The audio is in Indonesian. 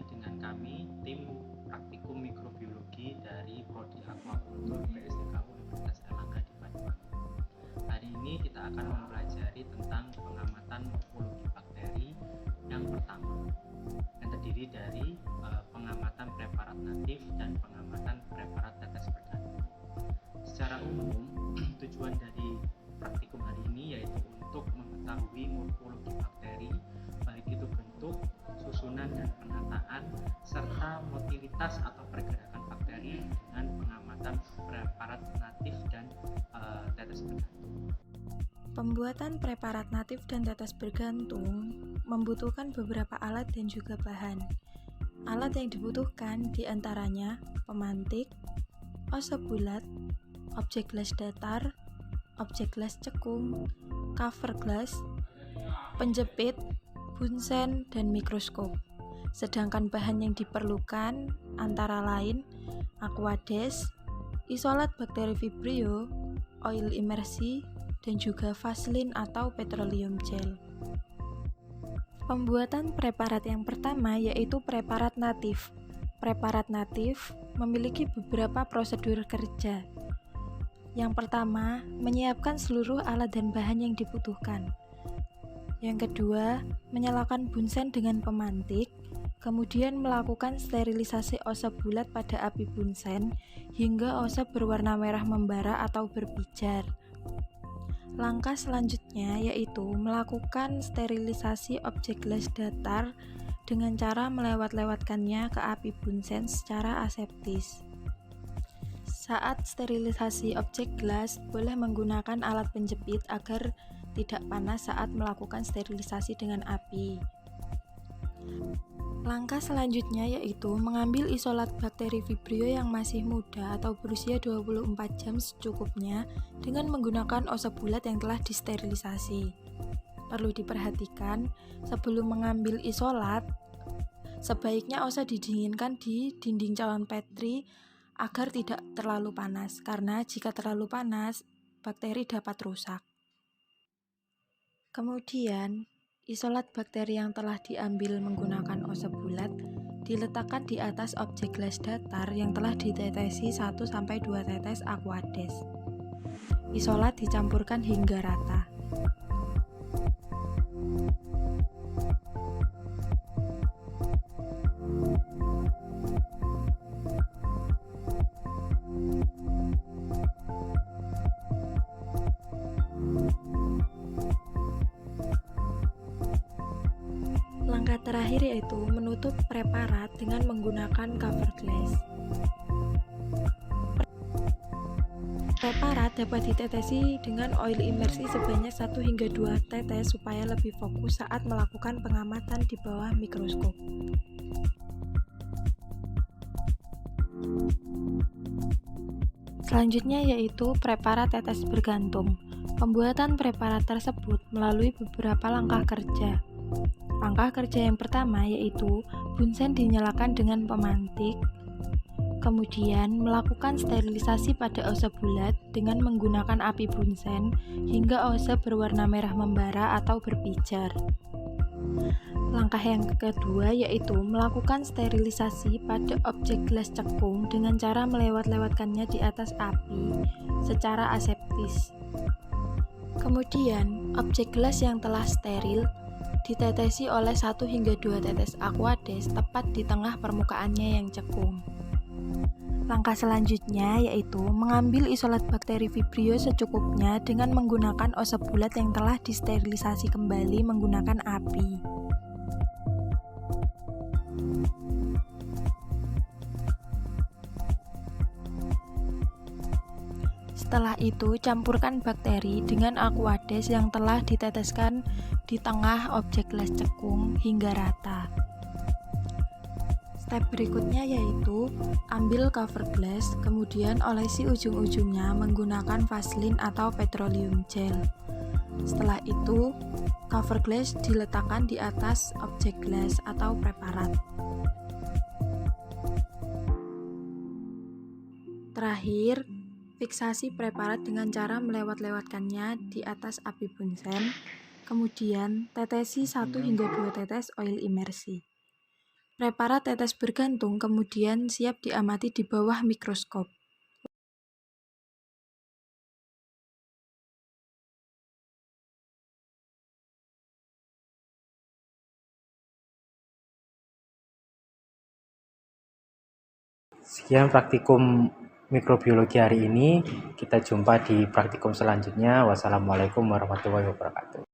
dengan kami tim praktikum mikrobiologi dari Prodi Aquakultur PSDK Universitas Erlangga di Banyuwangi. Hari ini kita akan mempelajari tentang pengamatan morfologi bakteri yang pertama, yang terdiri dari pengamatan preparat natif dan pengamatan preparat tetes bergantung. Secara umum, tujuan dari praktikum hari ini yaitu untuk mengetahui morfologi bakteri, baik itu bentuk, susunan dan penataan, serta motilitas atau pergerakan bakteri dengan pengamatan preparat natif dan tetes bergantung. Pembuatan preparat natif dan tetes bergantung membutuhkan beberapa alat dan juga bahan. Alat yang dibutuhkan diantaranya pemantik, osep bulat, objek gelas datar, objek gelas cekung, cover glass, penjepit, bunsen, dan mikroskop. Sedangkan bahan yang diperlukan antara lain Aquades, isolat bakteri Vibrio, oil imersi, dan juga vaselin atau petroleum gel. Pembuatan preparat yang pertama yaitu preparat natif. Preparat natif memiliki beberapa prosedur kerja. Yang pertama, menyiapkan seluruh alat dan bahan yang dibutuhkan. Yang kedua, menyalakan bunsen dengan pemantik, kemudian melakukan sterilisasi osep bulat pada api bunsen hingga osep berwarna merah membara atau berpijar. Langkah selanjutnya yaitu melakukan sterilisasi objek gelas datar dengan cara melewat-lewatkannya ke api bunsen secara aseptis. Saat sterilisasi objek gelas, boleh menggunakan alat penjepit agar tidak panas saat melakukan sterilisasi dengan api. Langkah selanjutnya yaitu mengambil isolat bakteri Vibrio yang masih muda atau berusia 24 jam secukupnya dengan menggunakan osep bulat yang telah disterilisasi. Perlu diperhatikan, sebelum mengambil isolat, sebaiknya osep didinginkan di dinding cawan Petri agar tidak terlalu panas, karena jika terlalu panas, bakteri dapat rusak. Kemudian, isolat bakteri yang telah diambil menggunakan osep bulat diletakkan di atas objek gelas datar yang telah ditetesi 1-2 tetes Aquades. Isolat dicampurkan hingga rata. Langkah terakhir yaitu menutup preparat dengan menggunakan cover glass. Preparat dapat ditetesi dengan oil imersi sebanyak 1-2 tetes supaya lebih fokus saat melakukan pengamatan di bawah mikroskop. Selanjutnya yaitu preparat tetes bergantung. Pembuatan preparat tersebut melalui beberapa langkah kerja. Langkah kerja yang pertama yaitu bunsen dinyalakan dengan pemantik, kemudian melakukan sterilisasi pada osep bulat dengan menggunakan api bunsen hingga osep berwarna merah membara atau berpijar. Langkah yang kedua yaitu melakukan sterilisasi pada objek gelas cekung dengan cara melewat-lewatkannya di atas api secara aseptis. Kemudian, objek gelas yang telah steril ditetesi oleh 1-2 tetes Aquades tepat di tengah permukaannya yang cekung. Langkah selanjutnya yaitu mengambil isolat bakteri Vibrio secukupnya dengan menggunakan osep bulat yang telah disterilisasi kembali menggunakan api. Setelah itu, campurkan bakteri dengan Aquades yang telah diteteskan di tengah objek gelas cekung hingga rata. Step berikutnya yaitu ambil cover glass, kemudian olesi ujung-ujungnya menggunakan vaselin atau petroleum gel. Setelah itu, cover glass diletakkan di atas objek gelas atau preparat. Terakhir, fiksasi preparat dengan cara melewat-lewatkannya di atas api bunsen, kemudian tetesi 1-2 tetes oil imersi. Preparat tetes bergantung kemudian siap diamati di bawah mikroskop. Sekian praktikum mikrobiologi hari ini. Kita jumpa di praktikum selanjutnya. Wassalamualaikum warahmatullahi wabarakatuh.